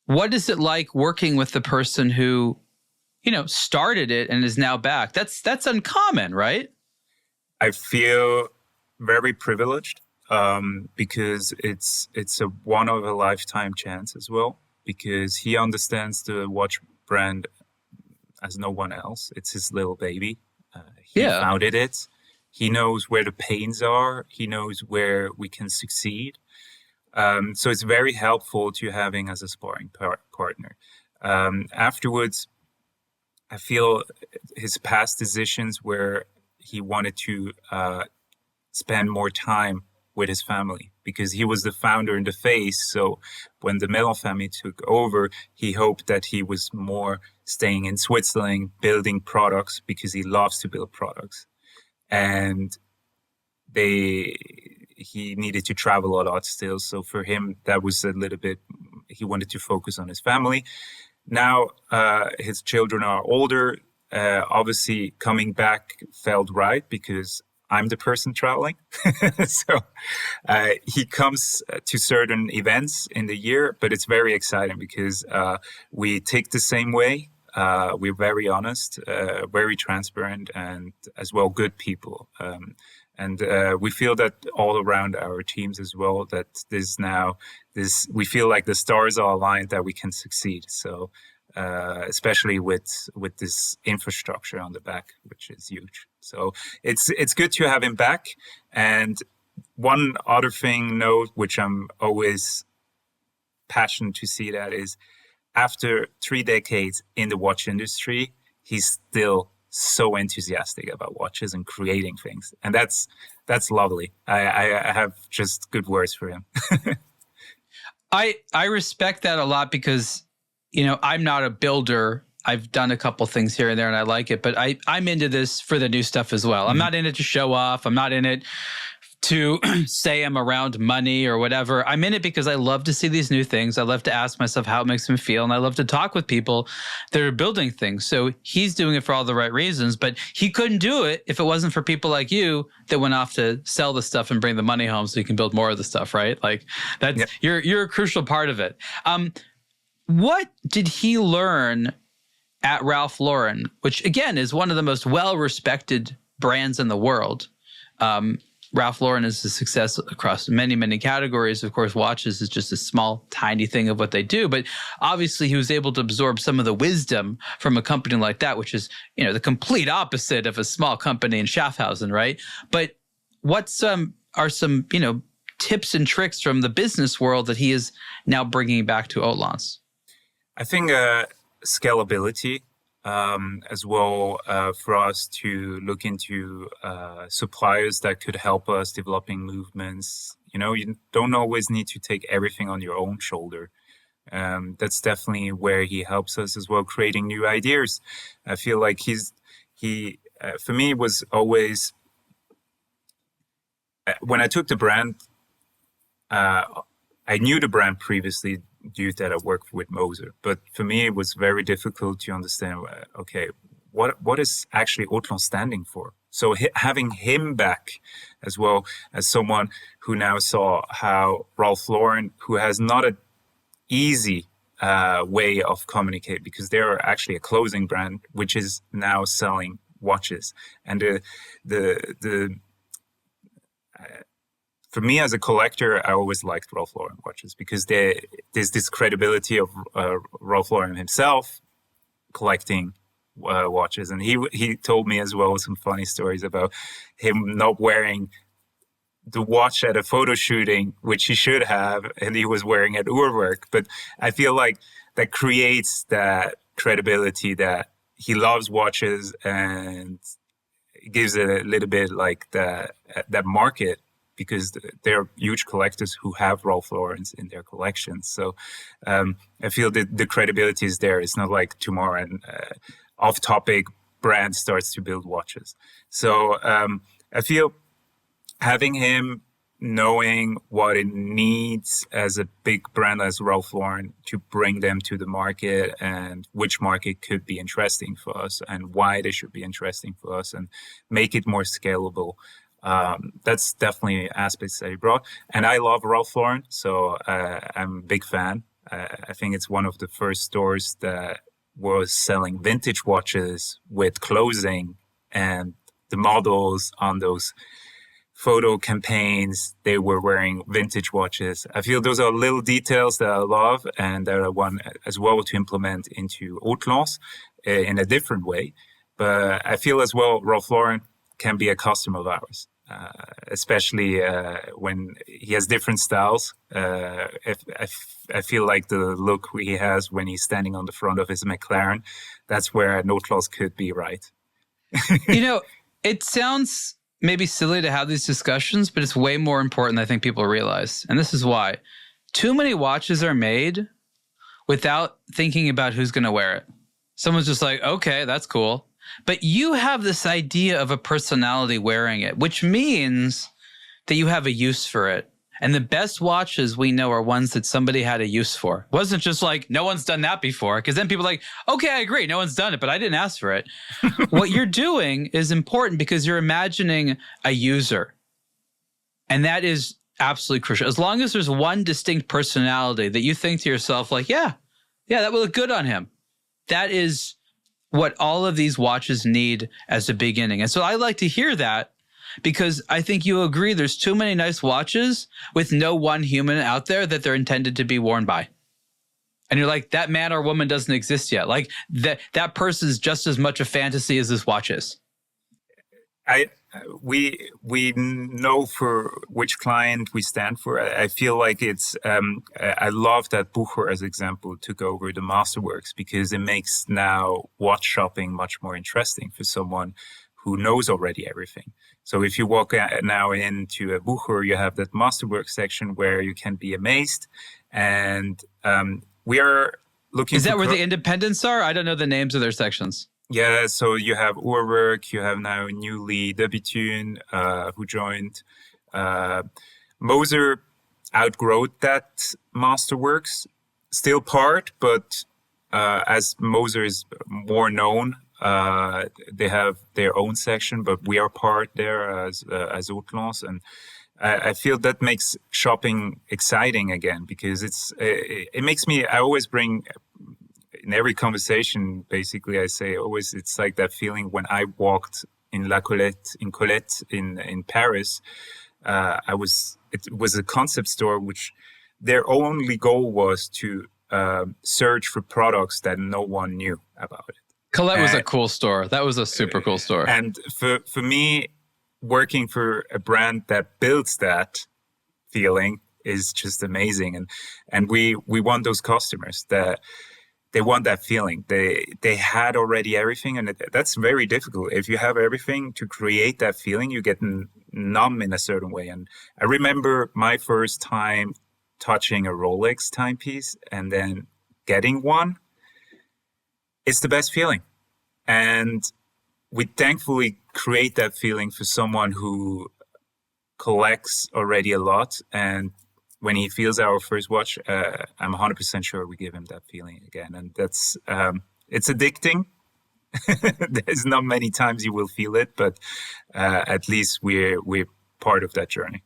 What is it like working with the person who, started it and is now back? That's uncommon, right? I feel very privileged. Because it's a one of a lifetime chance as well, because he understands the watch brand as no one else. It's his little baby. He founded it. He knows where the pains are. He knows where we can succeed. So it's very helpful to having as a sparring partner. Afterwards, I feel his past decisions where he wanted to spend more time with his family, because he was the founder in the face. So when the Mellon family took over, he hoped that he was more staying in Switzerland, building products, because he loves to build products. And he needed to travel a lot still. So for him, that was a little bit, he wanted to focus on his family. Now his children are older. Obviously coming back felt right, because I'm the person traveling. So he comes to certain events in the year, but it's very exciting because we take the same way. We're very honest, very transparent, and as well, good people. And we feel that all around our teams as well, that we feel like the stars are aligned that we can succeed. So especially with this infrastructure on the back, which is huge. So it's good to have him back. And one other note, which I'm always passionate to see, that is, after 3 decades in the watch industry, he's still so enthusiastic about watches and creating things. And that's lovely. I have just good words for him. I respect that a lot, because I'm not a builder. I've done a couple things here and there and I like it, but I'm into this for the new stuff as well. I'm not in it to show off. I'm not in it to say I'm around money or whatever. I'm in it because I love to see these new things. I love to ask myself how it makes me feel. And I love to talk with people that are building things. So he's doing it for all the right reasons, but he couldn't do it if it wasn't for people like you that went off to sell the stuff and bring the money home so you can build more of the stuff, right? Like that's, you're a crucial part of it. What did he learn at Ralph Lauren, which again is one of the most well-respected brands in the world? Ralph Lauren is a success across many, many categories. Of course, watches is just a small, tiny thing of what they do. But obviously, he was able to absorb some of the wisdom from a company like that, which is, the complete opposite of a small company in Schaffhausen, right? But what are some, tips and tricks from the business world that he is now bringing back to Hautlence? I think scalability. As well for us to look into suppliers that could help us developing movements. You don't always need to take everything on your own shoulder. That's definitely where he helps us as well, creating new ideas. I feel like he for me was always, when I took the brand, I knew the brand previously due that I worked with Moser. But for me, it was very difficult to understand, okay, what is actually Hautlence standing for? So having him back as well as someone who now saw how Ralph Lauren, who has not an easy way of communicate, because they're actually a clothing brand, which is now selling watches. And for me as a collector, I always liked Ralph Lauren watches because there's this credibility of Ralph Lauren himself collecting watches. And he told me as well some funny stories about him not wearing the watch at a photo shooting, which he should have, and he was wearing at Uhrwerk. But I feel like that creates that credibility that he loves watches and gives it a little bit like that market, because they're huge collectors who have Ralph Lauren's in their collections. So I feel that the credibility is there. It's not like tomorrow an off-topic brand starts to build watches. So I feel having him knowing what it needs as a big brand as Ralph Lauren to bring them to the market, and which market could be interesting for us and why they should be interesting for us, and make it more scalable. That's definitely aspects that he brought. And I love Ralph Lauren, so I'm a big fan. I think it's one of the first stores that was selling vintage watches with clothing, and the models on those photo campaigns, they were wearing vintage watches. I feel those are little details that I love and that I want as well to implement into Hautlence in a different way. But I feel as well Ralph Lauren can be a customer of ours. Especially when he has different styles. I feel like the look he has when he's standing on the front of his McLaren, that's where Hautlence could be right. It sounds maybe silly to have these discussions, but it's way more important than I think people realize. And this is why. Too many watches are made without thinking about who's going to wear it. Someone's just like, okay, that's cool. But you have this idea of a personality wearing it, which means that you have a use for it. And the best watches we know are ones that somebody had a use for. It wasn't just like, no one's done that before. Because then people are like, okay, I agree. No one's done it, but I didn't ask for it. What you're doing is important because you're imagining a user. And that is absolutely crucial. As long as there's one distinct personality that you think to yourself like, yeah, that will look good on him. That is what all of these watches need as a beginning. And so I like to hear that, because I think you agree there's too many nice watches with no one human out there that they're intended to be worn by. And you're like, that man or woman doesn't exist yet. Like that person is just as much a fantasy as this watch is. We know for which client we stand for. I feel like it's, I love that Bucher, as example, took over the Masterworks, because it makes now watch shopping much more interesting for someone who knows already everything. So if you walk now into a Bucher, you have that Masterworks section where you can be amazed. And we are looking. Is that where the independents are? I don't know the names of their sections. Yeah, so you have Urwerk, you have now newly Debutune, who joined. Moser outgrowed that Masterworks, still part, but as Moser is more known, they have their own section, but we are part there as Hautlence, and I feel that makes shopping exciting again, because it makes me. I always bring. In every conversation, basically, I say always it's like that feeling when I walked in Colette in Paris. It was a concept store which their only goal was to search for products that no one knew about it. Colette was a cool store. That was a super cool store. And for me, working for a brand that builds that feeling is just amazing. And we want those customers that. They want that feeling. They had already everything, and that's very difficult. If you have everything to create that feeling, you get numb in a certain way. And I remember my first time touching a Rolex timepiece and then getting one. It's the best feeling. And we thankfully create that feeling for someone who collects already a lot, and when he feels our first watch, I'm 100% sure we give him that feeling again. And that's, it's addicting. There's not many times you will feel it, but at least we're part of that journey.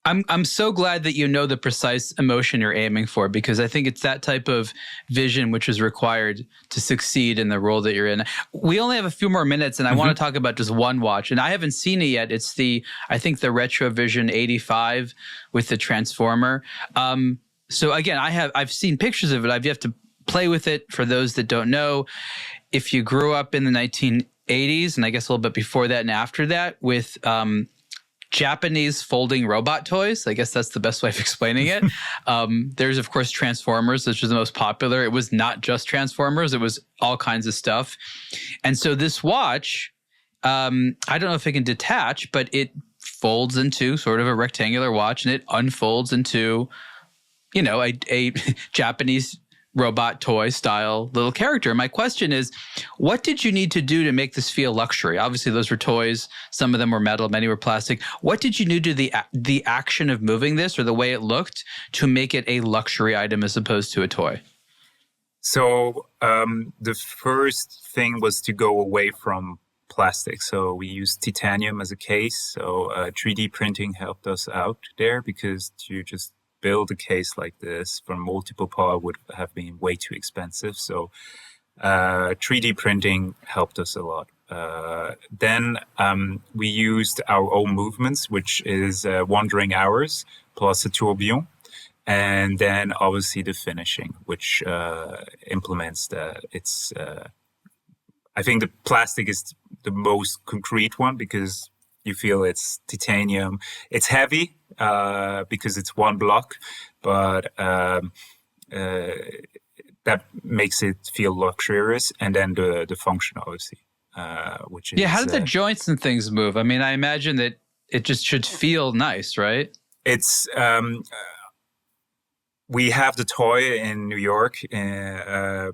I'm so glad that you know the precise emotion you're aiming for, because I think it's that type of vision which is required to succeed in the role that you're in. We only have a few more minutes, and I want to talk about just one watch, and I haven't seen it yet. It's I think the Retrovision 85 with the transformer. So again, I've seen pictures of it. I've yet to play with it. For those that don't know, if you grew up in the 1980s, and I guess a little bit before that and after that, with Japanese folding robot toys. I guess that's the best way of explaining it. There's, of course, Transformers, which was the most popular. It was not just Transformers. It was all kinds of stuff. And so this watch, I don't know if it can detach, but it folds into sort of a rectangular watch, and it unfolds into, a Japanese robot toy style little character. My question is, what did you need to do to make this feel luxury? Obviously, those were toys. Some of them were metal, many were plastic. What did you do to the action of moving this, or the way it looked, to make it a luxury item as opposed to a toy? So the first thing was to go away from plastic. So we used titanium as a case. So 3D printing helped us out there, because to just build a case like this from multiple parts would have been way too expensive. So 3D printing helped us a lot. Then we used our own movements, which is wandering hours plus a tourbillon. And then obviously the finishing, which implements I think the plastic is the most concrete one, because you feel it's titanium. It's heavy because it's one block, but that makes it feel luxurious. And then the function, obviously, which is... Yeah, how did the joints and things move? I mean, I imagine that it just should feel nice, right? It's... we have the toy in New York.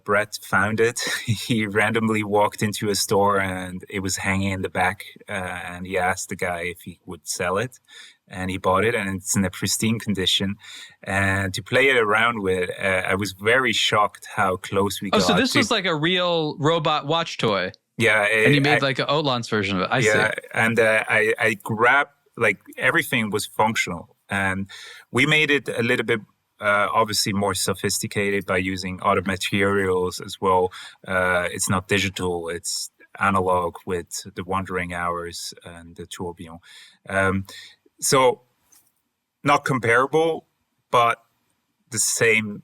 Brett found it. He randomly walked into a store and it was hanging in the back. And he asked the guy if he would sell it. And he bought it, and it's in a pristine condition. And to play it around with, I was very shocked how close we got. Oh, so this was like a real robot watch toy. Yeah. And you made like an Hautlence version of it. I see. And I grabbed, like, everything was functional. And we made it a little bit obviously more sophisticated by using other materials as well. It's not digital, it's analog with the wandering hours and the tourbillon. So not comparable, but the same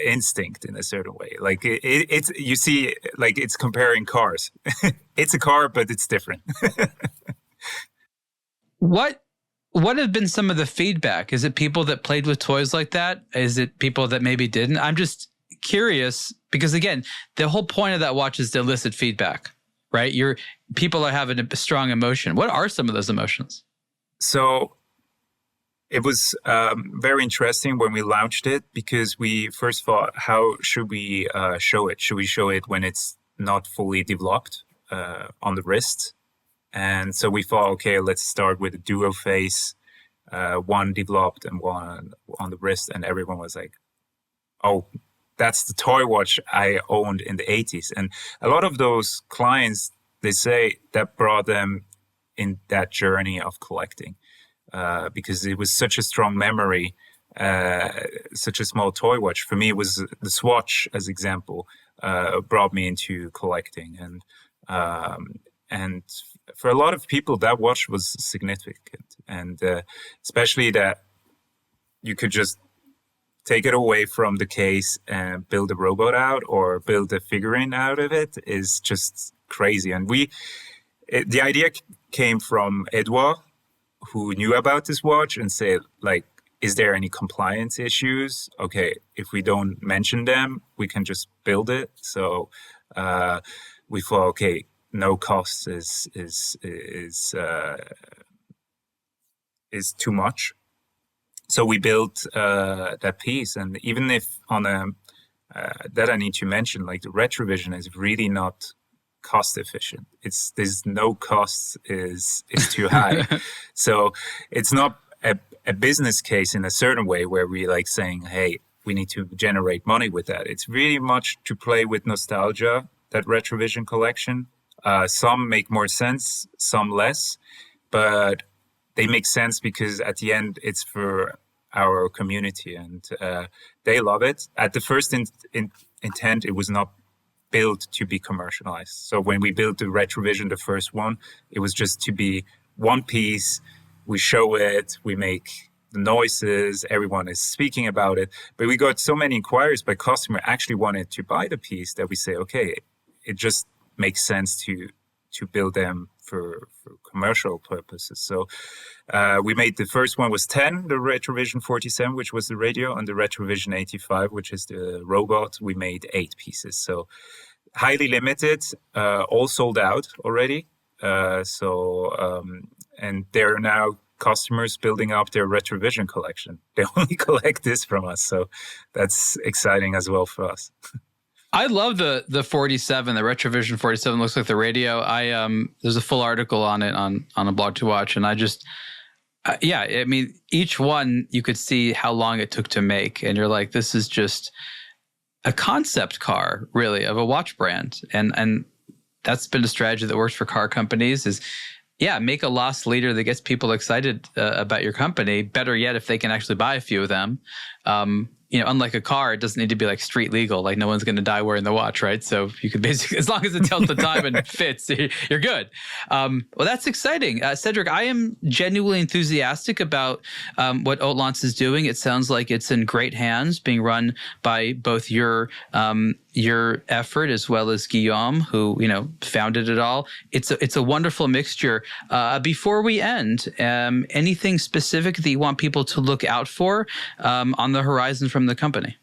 instinct in a certain way. Like it's, you see, like it's comparing cars. It's a car, but it's different. What have been some of the feedback? Is it people that played with toys like that? Is it people that maybe didn't? I'm just curious, because again, the whole point of that watch is to elicit feedback, right? People are having a strong emotion. What are some of those emotions? So It was very interesting when we launched it because we first thought, how should we show it? Should we show it when it's not fully developed on the wrist? And so we thought, okay, let's start with a duo face, one developed and one on the wrist. And everyone was like, oh, that's the toy watch I owned in the 80s. And a lot of those clients, they say that brought them in that journey of collecting. Because it was such a strong memory, such a small toy watch. For me, it was the Swatch, as example, brought me into collecting. And for a lot of people, that watch was significant. And especially that you could just take it away from the case and build a robot out or build a figurine out of it is just crazy. And the idea came from Edouard, who knew about this watch and said, like, is there any compliance issues? Okay, if we don't mention them, we can just build it. So we thought, okay, no cost is too much. So we built that piece. And even if on that I need to mention, like the Retrovision is really not cost efficient. There's no cost is too high. So it's not a business case in a certain way where we like saying, hey, we need to generate money with that. It's really much to play with nostalgia, that Retrovision collection. Some make more sense, some less, but they make sense because at the end it's for our community and they love it. At the first intent, it was not built to be commercialized. So when we built the Retrovision, the first one, it was just to be one piece. We show it, we make the noises, everyone is speaking about it. But we got so many inquiries by customer actually wanted to buy the piece that we say, okay, it just makes sense to build them for commercial purposes. So we made the first one was 10, the Retrovision 47, which was the radio, and the Retrovision 85, which is the robot. We made 8 pieces. So highly limited, all sold out already. And there are now customers building up their Retrovision collection. They only collect this from us. So that's exciting as well for us. I love the 47, the Retrovision 47 looks like the radio. There's a full article on it on aBlogtoWatch, and I just, I mean, each one you could see how long it took to make, and you're like, this is just a concept car, really, of a watch brand, and that's been a strategy that works for car companies. Is make a loss leader that gets people excited about your company. Better yet, if they can actually buy a few of them. Unlike a car, it doesn't need to be like street legal. Like no one's going to die wearing the watch, right? So you could basically, as long as it tells the time and fits, you're good. Well, that's exciting. Cédric, I am genuinely enthusiastic about what Hautlence is doing. It sounds like it's in great hands, being run by both your effort as well as Guillaume, who founded it all. It's a wonderful mixture. Before we end, anything specific that you want people to look out for on the horizon from the company?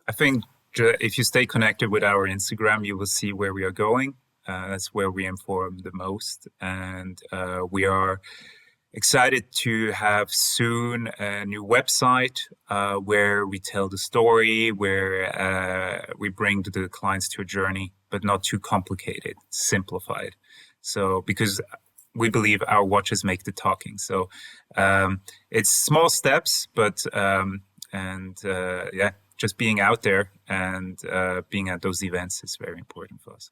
I think if you stay connected with our Instagram, you will see where we are going. That's where we inform the most. And we are excited to have soon a new website where we tell the story, where we bring the clients to a journey, but not too complicated, simplified. So because we believe our watches make the talking. So it's small steps, but just being out there and being at those events is very important for us.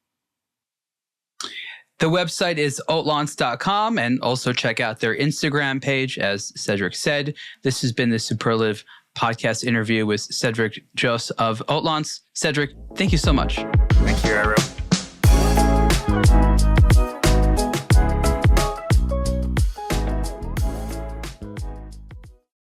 The website is hautlence.com, and also check out their Instagram page, as Cédric said. This has been the Superlative Podcast interview with Cédric Joos of Hautlence. Cédric, thank you so much. Thank you, Ariel.